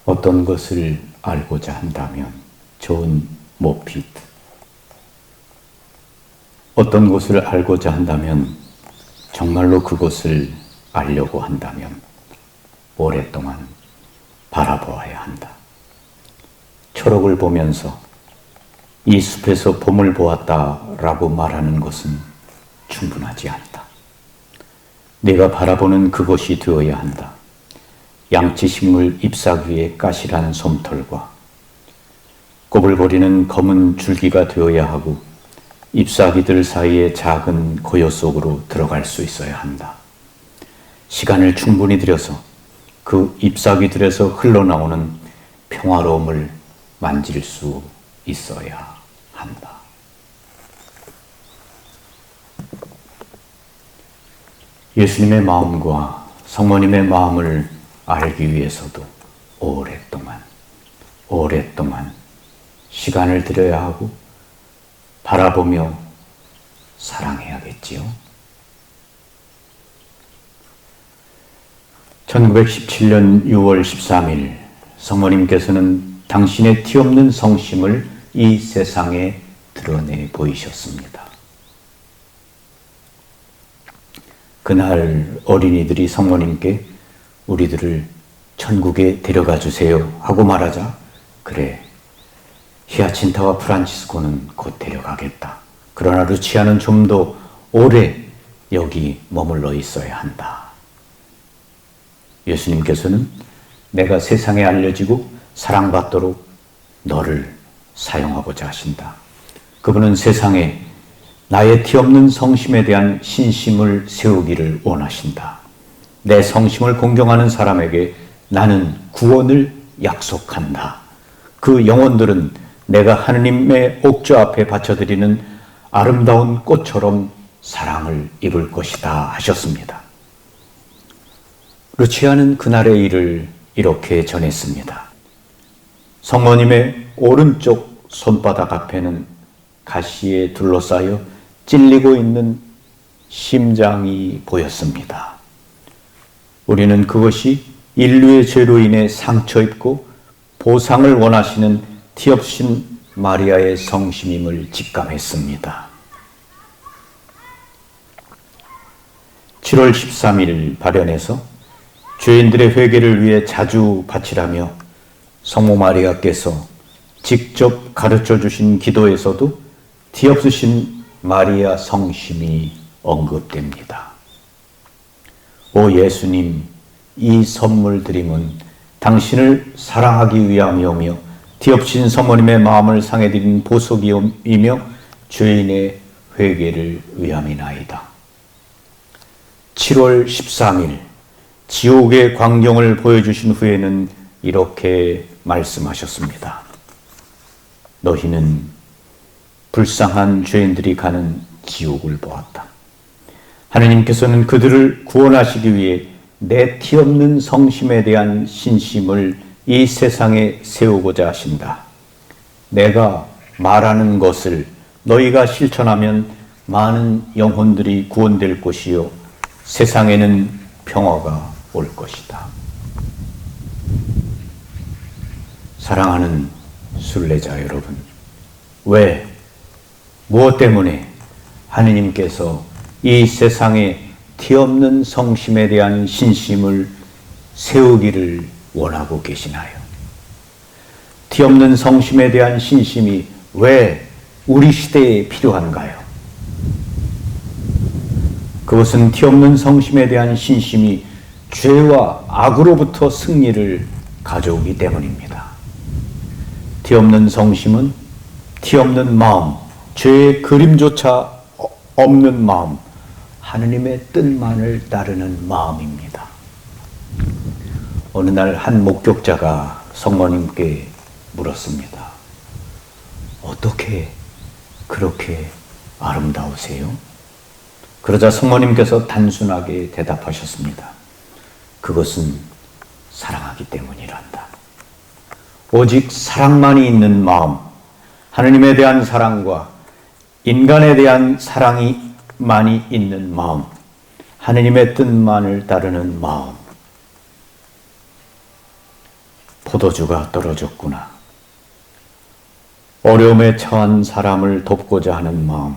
어떤 것을 알고자 한다면 존 모핏. 어떤 것을 알고자 한다면, 정말로 그것을 알려고 한다면 오랫동안 바라보아야 한다. 초록을 보면서 이 숲에서 봄을 보았다라고 말하는 것은 충분하지 않다. 내가 바라보는 그것이 되어야 한다. 양치식물 잎사귀 위의 까실한 솜털과 꼬불거리는 검은 줄기가 되어야 하고, 잎사귀들 사이의 작은 고요 속으로 들어갈 수 있어야 한다. 시간을 충분히 들여서 그 잎사귀들에서 흘러나오는 평화로움을 만질 수 있어야 한다. 예수님의 마음과 성모님의 마음을 알기 위해서도 오랫동안 시간을 들여야 하고 바라보며 사랑해야겠지요. 1917년 6월 13일 성모님께서는 당신의 티없는 성심을 이 세상에 드러내 보이셨습니다. 그날 어린이들이 성모님께 우리들을 천국에 데려가 주세요 하고 말하자, 그래, 히아친타와 프란치스코는 곧 데려가겠다. 그러나 루치아는 좀 더 오래 여기 머물러 있어야 한다. 예수님께서는 내가 세상에 알려지고 사랑받도록 너를 사용하고자 하신다. 그분은 세상에 나의 티없는 성심에 대한 신심을 세우기를 원하신다. 내 성심을 공경하는 사람에게 나는 구원을 약속한다. 그 영혼들은 내가 하느님의 옥좌 앞에 바쳐드리는 아름다운 꽃처럼 사랑을 입을 것이다 하셨습니다. 루치아는 그날의 일을 이렇게 전했습니다. 성모님의 오른쪽 손바닥 앞에는 가시에 둘러싸여 찔리고 있는 심장이 보였습니다. 우리는 그것이 인류의 죄로 인해 상처 입고 보상을 원하시는 티없인 마리아의 성심임을 직감했습니다. 7월 13일 발연에서 죄인들의 회개를 위해 자주 바치라며 성모 마리아께서 직접 가르쳐 주신 기도에서도 티없으신 마리아 성심이 언급됩니다. 오 예수님, 이 선물 드림은 당신을 사랑하기 위함이오며 티없으신 성모님의 마음을 상해드린 보석이며 죄인의 회개를 위함이나이다. 7월 13일 지옥의 광경을 보여주신 후에는 이렇게 말씀하셨습니다. 너희는 불쌍한 죄인들이 가는 지옥을 보았다. 하느님께서는 그들을 구원하시기 위해 내 티없는 성심에 대한 신심을 이 세상에 세우고자 하신다. 내가 말하는 것을 너희가 실천하면 많은 영혼들이 구원될 것이요 세상에는 평화가 올 것이다. 사랑하는 순례자 여러분, 왜, 무엇 때문에 하느님께서 이 세상에 티없는 성심에 대한 신심을 세우기를 원하고 계시나요? 티없는 성심에 대한 신심이 왜 우리 시대에 필요한가요? 그것은 티없는 성심에 대한 신심이 죄와 악으로부터 승리를 가져오기 때문입니다. 티없는 성심은 티없는 마음, 죄의 그림조차 없는 마음, 하느님의 뜻만을 따르는 마음입니다. 어느 날 한 목격자가 성모님께 물었습니다. 어떻게 그렇게 아름다우세요? 그러자 성모님께서 단순하게 대답하셨습니다. 그것은 사랑하기 때문이란다. 오직 사랑만이 있는 마음, 하느님에 대한 사랑과 인간에 대한 사랑이 많이 있는 마음, 하느님의 뜻만을 따르는 마음, 포도주가 떨어졌구나. 어려움에 처한 사람을 돕고자 하는 마음,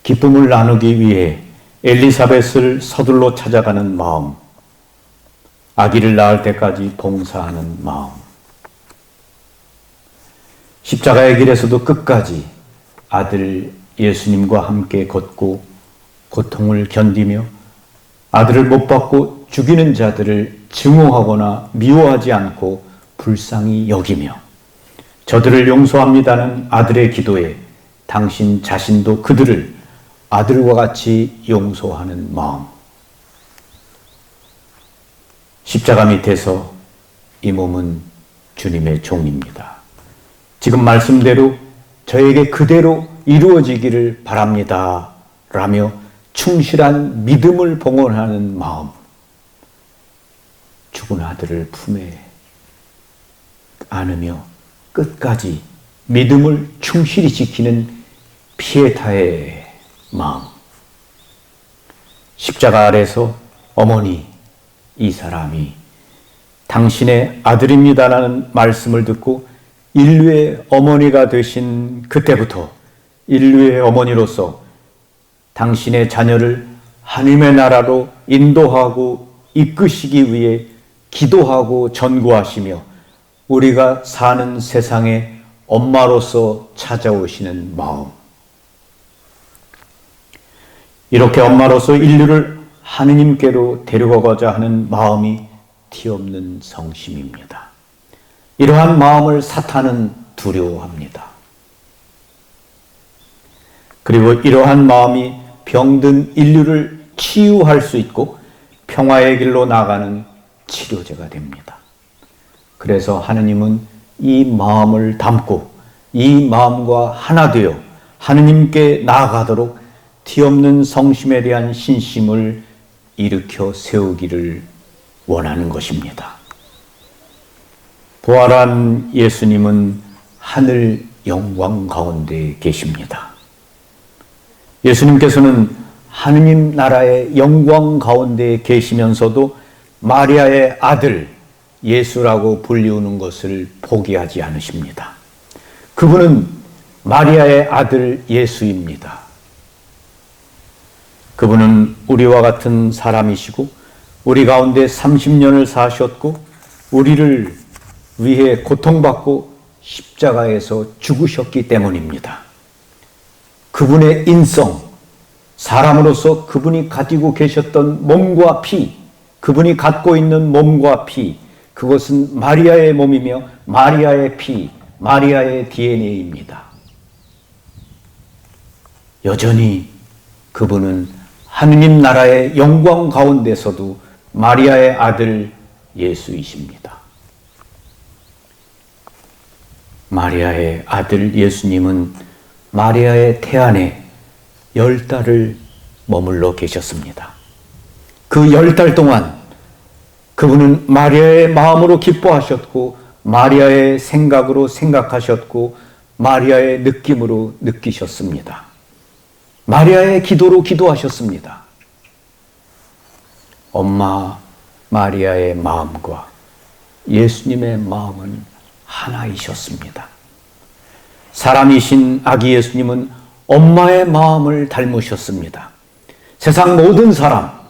기쁨을 나누기 위해 엘리사벳을 서둘러 찾아가는 마음, 아기를 낳을 때까지 봉사하는 마음, 십자가의 길에서도 끝까지 아들 예수님과 함께 걷고 고통을 견디며 아들을 못 받고 죽이는 자들을 증오하거나 미워하지 않고 불쌍히 여기며 저들을 용서합니다는 아들의 기도에 당신 자신도 그들을 아들과 같이 용서하는 마음. 십자가 밑에서 이 몸은 주님의 종입니다. 지금 말씀대로 저에게 그대로 이루어지기를 바랍니다. 라며 충실한 믿음을 봉헌하는 마음. 죽은 아들을 품에 안으며 끝까지 믿음을 충실히 지키는 피에타의 마음. 십자가 아래서 어머니, 이 사람이 당신의 아들입니다라는 말씀을 듣고 인류의 어머니가 되신 그때부터 인류의 어머니로서 당신의 자녀를 하나님의 나라로 인도하고 이끄시기 위해 기도하고 전구하시며 우리가 사는 세상에 엄마로서 찾아오시는 마음. 이렇게 엄마로서 인류를 하느님께로 데려가고자 하는 마음이 티없는 성심입니다. 이러한 마음을 사탄은 두려워합니다. 그리고 이러한 마음이 병든 인류를 치유할 수 있고 평화의 길로 나가는 치료제가 됩니다. 그래서 하느님은 이 마음을 담고 이 마음과 하나 되어 하느님께 나아가도록 티없는 성심에 대한 신심을 일으켜 세우기를 원하는 것입니다. 부활한 예수님은 하늘 영광 가운데 계십니다. 예수님께서는 하느님 나라의 영광 가운데 계시면서도 마리아의 아들 예수라고 불리우는 것을 포기하지 않으십니다. 그분은 마리아의 아들 예수입니다. 그분은 우리와 같은 사람이시고 우리 가운데 30년을 사셨고 우리를 위해 고통받고 십자가에서 죽으셨기 때문입니다. 그분의 인성, 사람으로서 그분이 가지고 계셨던 몸과 피, 그분이 갖고 있는 몸과 피, 그것은 마리아의 몸이며 마리아의 피, 마리아의 DNA입니다. 여전히 그분은 하느님 나라의 영광 가운데서도 마리아의 아들 예수이십니다. 마리아의 아들 예수님은 마리아의 태안에 10달을 머물러 계셨습니다. 그 10달 동안 그분은 마리아의 마음으로 기뻐하셨고 마리아의 생각으로 생각하셨고 마리아의 느낌으로 느끼셨습니다. 마리아의 기도로 기도하셨습니다. 엄마 마리아의 마음과 예수님의 마음은 하나이셨습니다. 사람이신 아기 예수님은 엄마의 마음을 닮으셨습니다. 세상 모든 사람,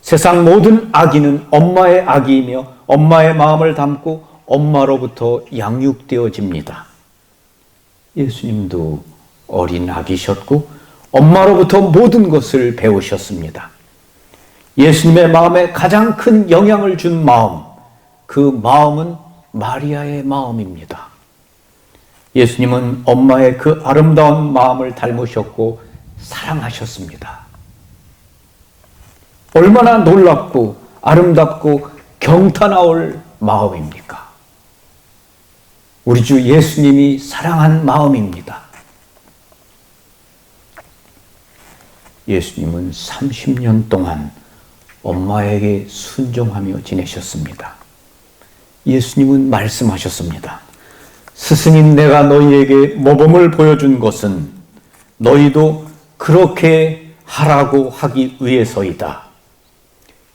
세상 모든 아기는 엄마의 아기이며 엄마의 마음을 담고 엄마로부터 양육되어집니다. 예수님도 어린 아기셨고 엄마로부터 모든 것을 배우셨습니다. 예수님의 마음에 가장 큰 영향을 준 마음, 그 마음은 마리아의 마음입니다. 예수님은 엄마의 그 아름다운 마음을 닮으셨고 사랑하셨습니다. 얼마나 놀랍고 아름답고 경탄하올 마음입니까? 우리 주 예수님이 사랑한 마음입니다. 예수님은 30년 동안 엄마에게 순종하며 지내셨습니다. 예수님은 말씀하셨습니다. 스승인 내가 너희에게 모범을 보여준 것은 너희도 그렇게 하라고 하기 위해서이다.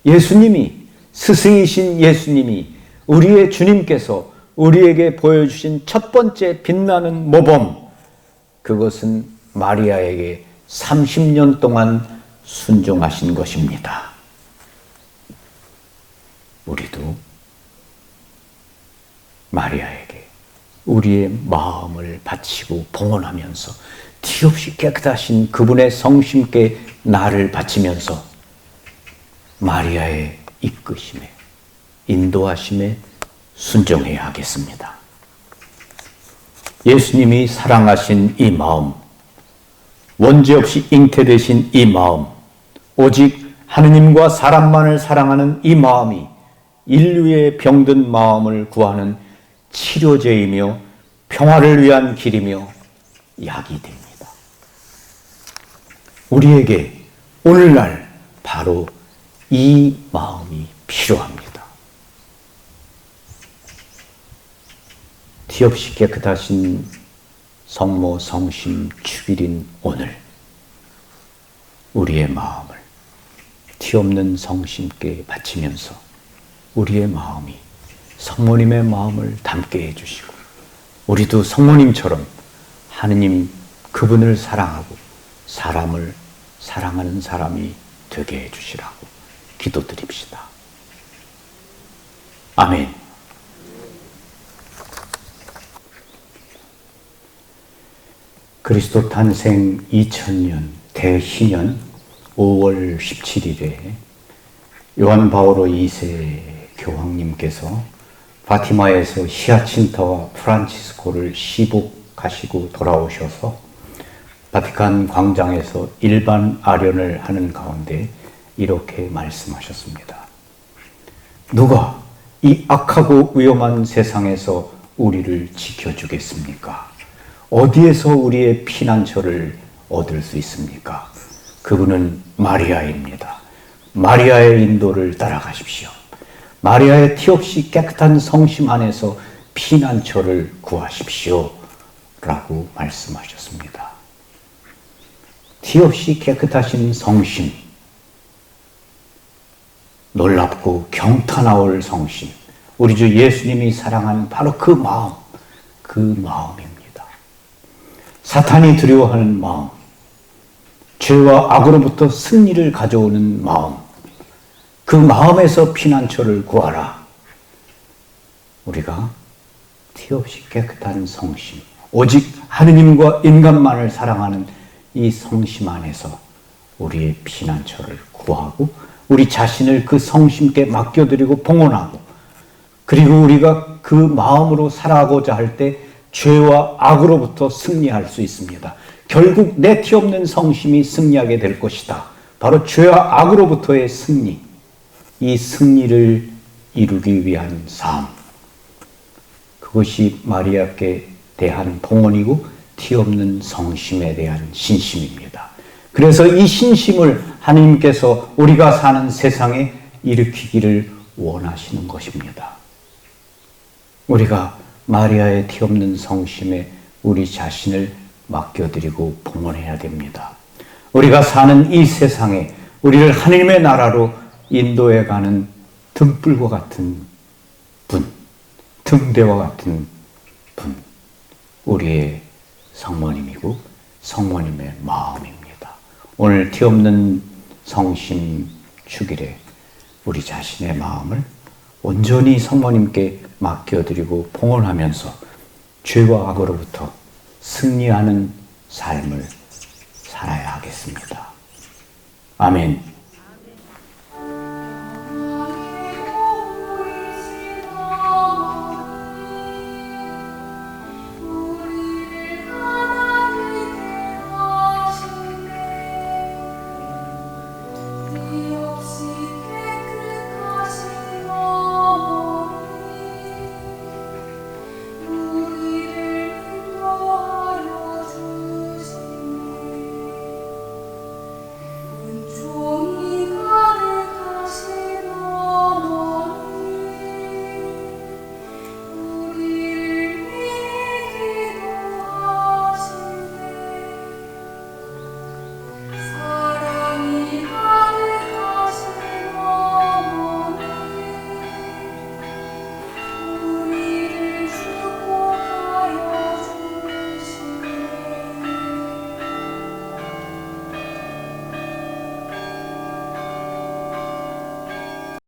예수님이, 스승이신 예수님이, 우리의 주님께서 우리에게 보여주신 첫 번째 빛나는 모범, 그것은 마리아에게 30년 동안 순종하신 것입니다. 우리도 마리아에게 우리의 마음을 바치고 봉헌하면서 티없이 깨끗하신 그분의 성심께 나를 바치면서 마리아의 이끄심에, 인도하심에 순종해야 하겠습니다. 예수님이 사랑하신 이 마음, 원죄 없이 잉태되신 이 마음, 오직 하느님과 사람만을 사랑하는 이 마음이 인류의 병든 마음을 구하는 치료제이며 평화를 위한 길이며 약이 됩니다. 우리에게 오늘날 바로 이 마음이 필요합니다. 티 없이 깨끗하신 성모 성심 축일인 오늘, 우리의 마음을 티 없는 성심께 바치면서 우리의 마음이 성모님의 마음을 담게 해주시고, 우리도 성모님처럼 하느님 그분을 사랑하고 사람을 사랑하는 사람이 되게 해주시라고 기도드립시다. 아멘. 그리스도 탄생 2000년 대희년 5월 17일에 요한 바오로 2세 교황님께서 파티마에서 히아친타와 프란치스코를 시복하시고 돌아오셔서 바티칸 광장에서 일반 아련을 하는 가운데 이렇게 말씀하셨습니다. 누가 이 악하고 위험한 세상에서 우리를 지켜주겠습니까? 어디에서 우리의 피난처를 얻을 수 있습니까? 그분은 마리아입니다. 마리아의 인도를 따라가십시오. 마리아의 티 없이 깨끗한 성심 안에서 피난처를 구하십시오. 라고 말씀하셨습니다. 티 없이 깨끗하신 성심, 놀랍고 경탄하올 성심, 우리 주 예수님이 사랑하는 바로 그 마음, 그 마음입니다. 사탄이 두려워하는 마음, 죄와 악으로부터 승리를 가져오는 마음, 그 마음에서 피난처를 구하라. 우리가 티 없이 깨끗한 성심, 오직 하느님과 인간만을 사랑하는 이 성심 안에서 우리의 피난처를 구하고 우리 자신을 그 성심께 맡겨드리고 봉헌하고, 그리고 우리가 그 마음으로 살아가고자 할 때 죄와 악으로부터 승리할 수 있습니다. 결국 내 티 없는 성심이 승리하게 될 것이다. 바로 죄와 악으로부터의 승리, 이 승리를 이루기 위한 삶, 그것이 마리아께 대한 봉헌이고 티 없는 성심에 대한 신심입니다. 그래서 이 신심을 하나님께서 우리가 사는 세상에 일으키기를 원하시는 것입니다. 우리가 마리아의 티 없는 성심에 우리 자신을 맡겨드리고 봉헌해야 됩니다. 우리가 사는 이 세상에 우리를 하나님의 나라로 인도해가는 등불과 같은 분, 등대와 같은 분, 우리의 성모님이고 성모님의 마음입니다. 오늘 티 없는 성심 축일에 우리 자신의 마음을 온전히 성모님께 맡겨드리고 봉헌하면서 죄와 악으로부터 승리하는 삶을 살아야 하겠습니다. 아멘.